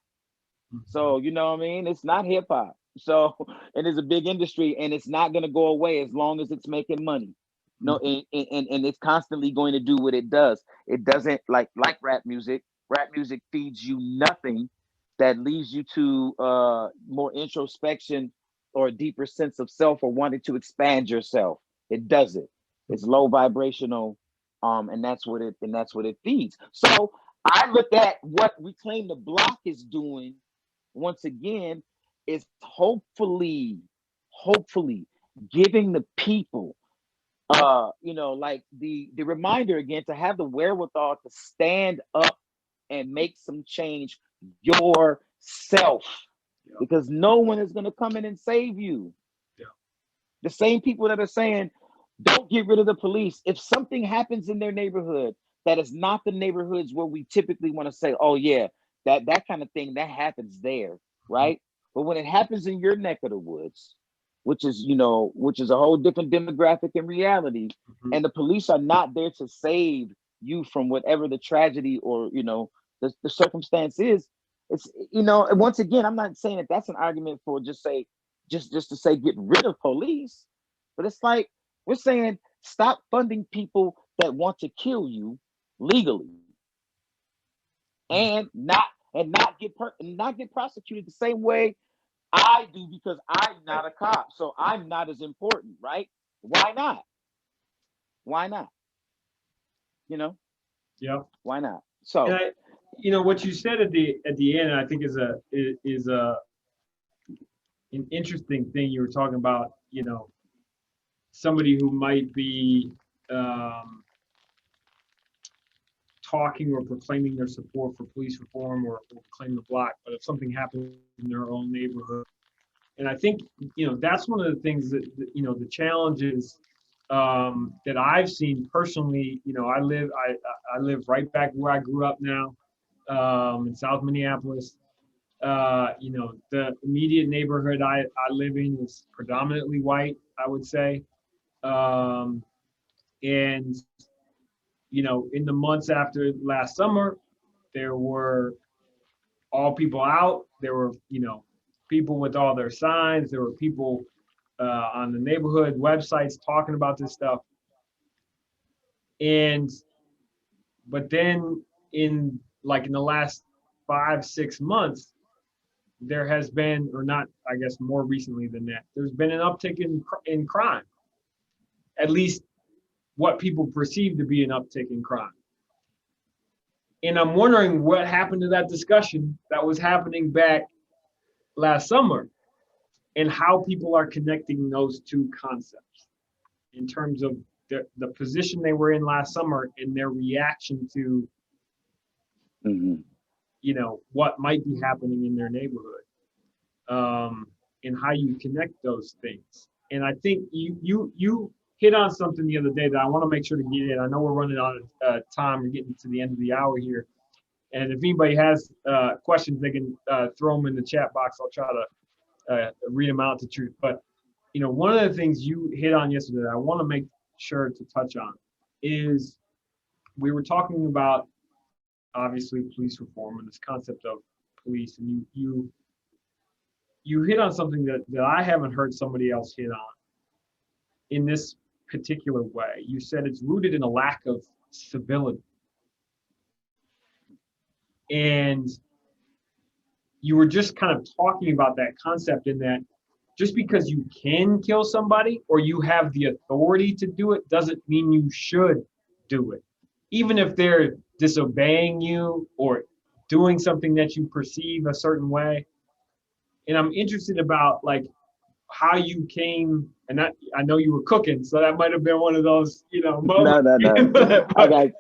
Speaker 3: So, you know what I mean? It's not hip hop. So, and it's a big industry, and it's not going to go away as long as it's making money. No, and it's constantly going to do what it does. It doesn't like rap music. Rap music feeds you nothing that leads you to more introspection or a deeper sense of self, or wanting to expand yourself. It doesn't. It's low vibrational, and that's what it feeds. So I look at what Reclaim the Block is doing, once again, is hopefully giving the people like the reminder again, to have the wherewithal to stand up and make some change yourself, because no one is going to come in and save you. The same people that are saying don't get rid of the police, if something happens in their neighborhood that is not the neighborhoods where we typically want to say, oh yeah, that kind of thing that happens there, right? But when it happens in your neck of the woods, which is a whole different demographic and reality, and the police are not there to save you from whatever the tragedy or the circumstance is. It's and once again, I'm not saying that that's an argument for just to say get rid of police, but it's like we're saying stop funding people that want to kill you legally, and not get prosecuted the same way I do because I'm not a cop, so I'm not as important, right? Why not? Why not? You know,
Speaker 2: Yeah.
Speaker 3: why not?
Speaker 2: And
Speaker 3: So,
Speaker 2: what you said at the end, I think is an interesting thing. You were talking about, somebody who might be um, talking or proclaiming their support for police reform or claim the block, but if something happens in their own neighborhood. And I think, that's one of the things the challenges that I've seen personally. I live right back where I grew up now, in South Minneapolis. The immediate neighborhood I live in is predominantly white, I would say. Um, and, in the months after last summer, there were all people out. There were, people with all their signs. There were people on the neighborhood websites talking about this stuff. And, but then in the last 5-6 months, there has been, or not, I guess more recently than that, there's been an uptick in crime, at least what people perceive to be an uptick in crime. And I'm wondering what happened to that discussion that was happening back last summer and how people are connecting those two concepts in terms of the position they were in last summer and their reaction to, what might be happening in their neighborhood, and how you connect those things. And I think you hit on something the other day that I want to make sure to get in. I know we're running out of time. We're getting to the end of the hour here. And if anybody has questions, they can throw them in the chat box. I'll try to read them out to truth. But, one of the things you hit on yesterday, I want to make sure to touch on is we were talking about, obviously, police reform and this concept of police. And you hit on something that I haven't heard somebody else hit on in this particular way. You said it's rooted in a lack of civility. And you were just kind of talking about that concept in that just because you can kill somebody or you have the authority to do it doesn't mean you should do it. Even if they're disobeying you or doing something that you perceive a certain way. And I'm interested about how you came, and I know you were cooking, so that might have been one of those, moments.
Speaker 3: No. I got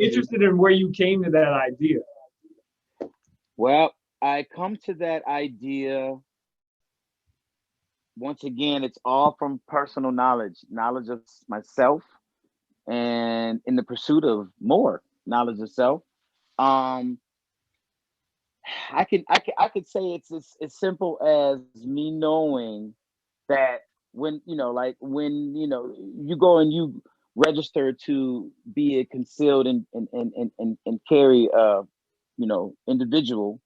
Speaker 2: Interested in where you came to that idea.
Speaker 3: Well, I come to that idea. Once again, it's all from personal knowledge of myself, and in the pursuit of more knowledge of self. I could say it's as simple as me knowing that when you go and you register to be a concealed and carry individual,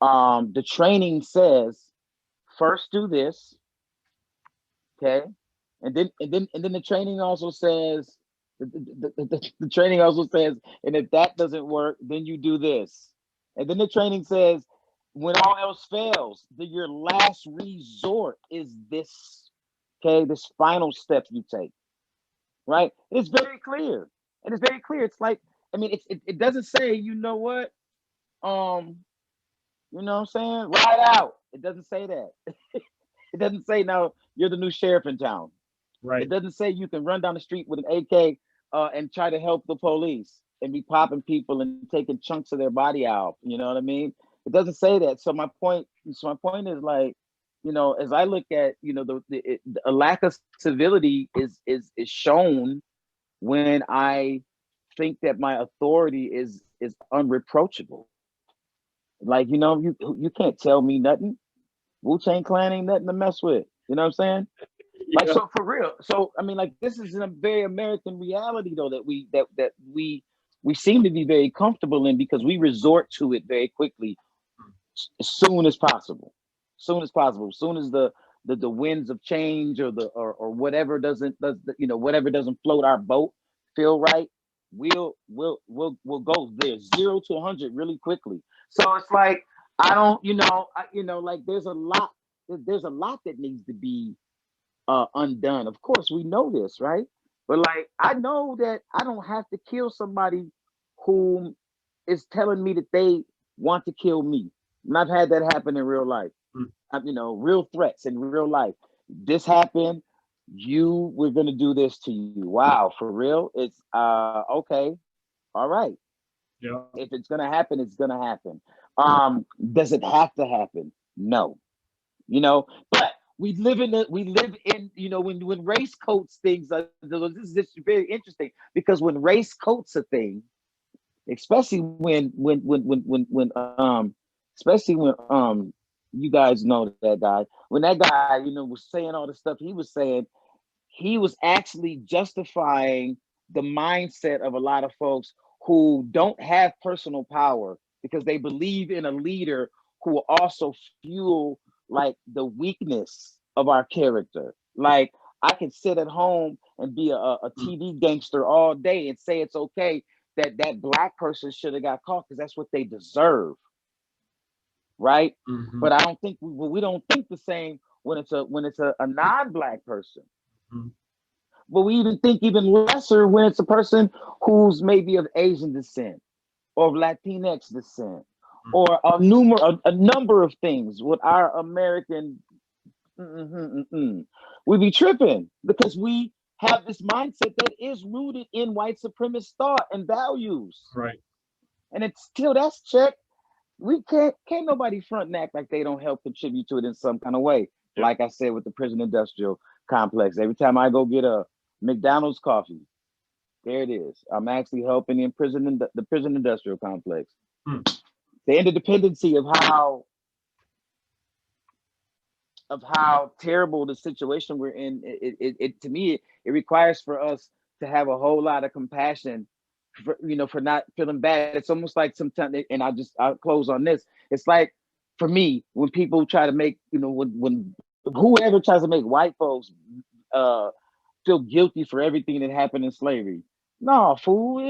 Speaker 3: the training says first do this, okay, and then the training also says the training also says, and if that doesn't work, then you do this. And then the training says, when all else fails, your last resort is this, okay, this final step you take, right? It's very clear. And it's very clear. It's like, it doesn't say, you know what I'm saying? Ride out. It doesn't say that. It doesn't say, no, you're the new sheriff in town.
Speaker 2: Right.
Speaker 3: It doesn't say you can run down the street with an AK and try to help the police and be popping people and taking chunks of their body out. You know what I mean? It doesn't say that. So my point is like, as I look at, a lack of civility is shown when I think that my authority is unreproachable. Like, you can't tell me nothing. Wu-Tang Clan ain't nothing to mess with. You know what I'm saying? Like, so for real. So this is a very American reality though that we seem to be very comfortable in because we resort to it very quickly, as soon as possible. As soon as the winds of change or whatever doesn't float our boat feel right, we'll go there 0 to 100 really quickly. So it's like I don't, like there's a lot that needs to be undone. Of course, we know this, right? But like, I know that I don't have to kill somebody who is telling me that they want to kill me. And I've had that happen in real life. Real threats in real life. This happened. We're gonna do this to you. Wow, for real? It's okay. All right.
Speaker 2: Yeah.
Speaker 3: If it's gonna happen, it's gonna happen. Does it have to happen? No. But we live in when race coats things. This is just very interesting because when race coats a thing, especially when you guys know that guy, when that guy was saying all the stuff he was saying, he was actually justifying the mindset of a lot of folks who don't have personal power because they believe in a leader who will also fuel like the weakness of our character. Like, I can sit at home and be a TV gangster all day and say it's okay that Black person should have got caught because that's what they deserve, right?
Speaker 2: Mm-hmm.
Speaker 3: But I don't think we don't think the same when it's a non-Black person.
Speaker 2: Mm-hmm.
Speaker 3: But we even think even lesser when it's a person who's maybe of Asian descent or of Latinx descent, or a number of things with our American. We be tripping because we have this mindset that is rooted in white supremacist thought and values.
Speaker 2: Right.
Speaker 3: And it's still that's checked. We can't nobody front and act like they don't help contribute to it in some kind of way. Yeah. Like I said with the prison industrial complex, every time I go get a McDonald's coffee, there it is. I'm actually helping the prison industrial complex. The interdependency of how terrible the situation we're in. It to me, it requires for us to have a whole lot of compassion for not feeling bad. It's almost like sometimes, and I'll close on this. It's like, for me, when people try to make, when whoever tries to make white folks feel guilty for everything that happened in slavery. No, fool,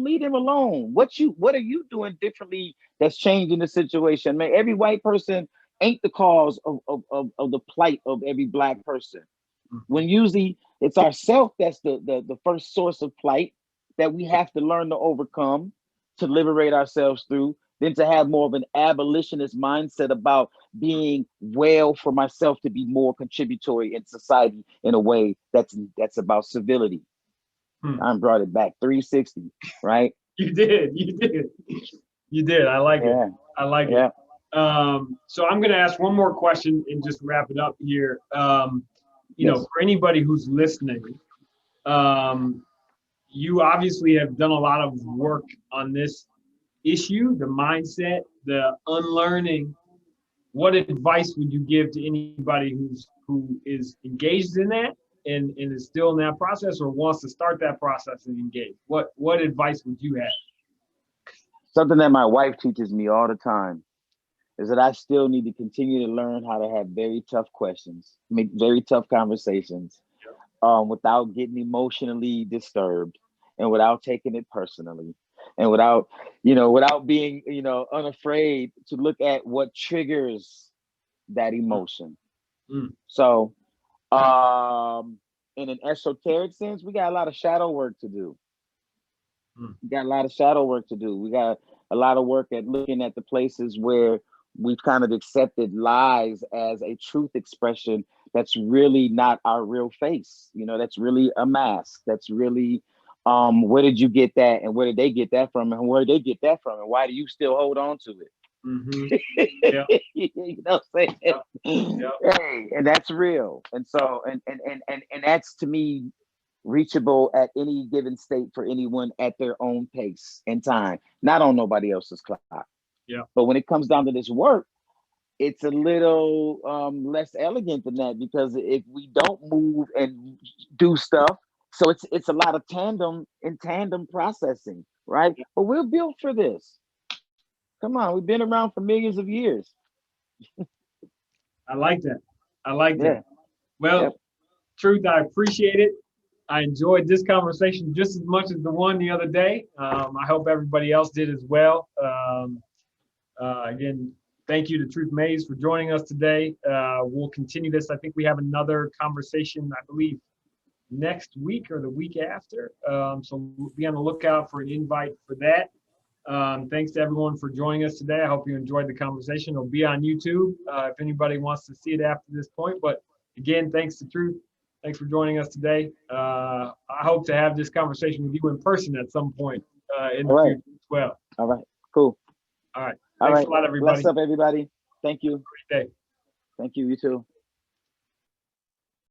Speaker 3: leave them alone. What are you doing differently that's changing the situation? Man, every white person ain't the cause of the plight of every Black person. When usually it's ourself that's the first source of plight that we have to learn to overcome, to liberate ourselves through, than to have more of an abolitionist mindset about being well for myself to be more contributory in society in a way that's about civility. I brought it back 360, right?
Speaker 2: You did. I like it. I like it. So I'm going to ask one more question and just wrap it up here. For anybody who's listening, you obviously have done a lot of work on this issue, the mindset, the unlearning. What advice would you give to anybody who is engaged in that and is still in that process or wants to start that process and engage? What advice would you have?
Speaker 3: Something that my wife teaches me all the time is that I still need to continue to learn how to have very tough questions, make very tough conversations, without getting emotionally disturbed and without taking it personally, and without being, unafraid to look at what triggers that emotion. So, in an esoteric sense, we got a lot of shadow work to do. We got a lot of work at looking at the places where we've kind of accepted lies as a truth expression that's really not our real face. That's really a mask. That's really, where did you get that? And where did they get that from? And where did they get that from? And why do you still hold on to it?
Speaker 2: Yeah.
Speaker 3: You know what I'm saying? Yeah. Hey, and that's real. And so, and that's, to me, reachable at any given state for anyone at their own pace and time, not on nobody else's clock.
Speaker 2: Yeah.
Speaker 3: But when it comes down to this work, it's a little less elegant than that, because if we don't move and do stuff, so it's a lot of tandem processing, right? But we're built for this. Come on, we've been around for millions of years.
Speaker 2: I like that. Well, Truth, I appreciate it. I enjoyed this conversation just as much as the one the other day. I hope everybody else did as well. Again, Thank you to Truth Mays for joining us today. We'll continue this. I think we have another conversation, I believe, next week or the week after. So be on the lookout for an invite for that. Thanks to everyone for joining us today. I hope you enjoyed the conversation. It'll be on YouTube if anybody wants to see it after this point. But again, thanks to Truth. Thanks for joining us today. I hope to have this conversation with you in person at some point in the future as well.
Speaker 3: All right, cool.
Speaker 2: All right.
Speaker 3: All
Speaker 2: Thanks
Speaker 3: right.
Speaker 2: a lot, everybody.
Speaker 3: Bless up, everybody. Thank you.
Speaker 2: Great day.
Speaker 3: Thank you. You too.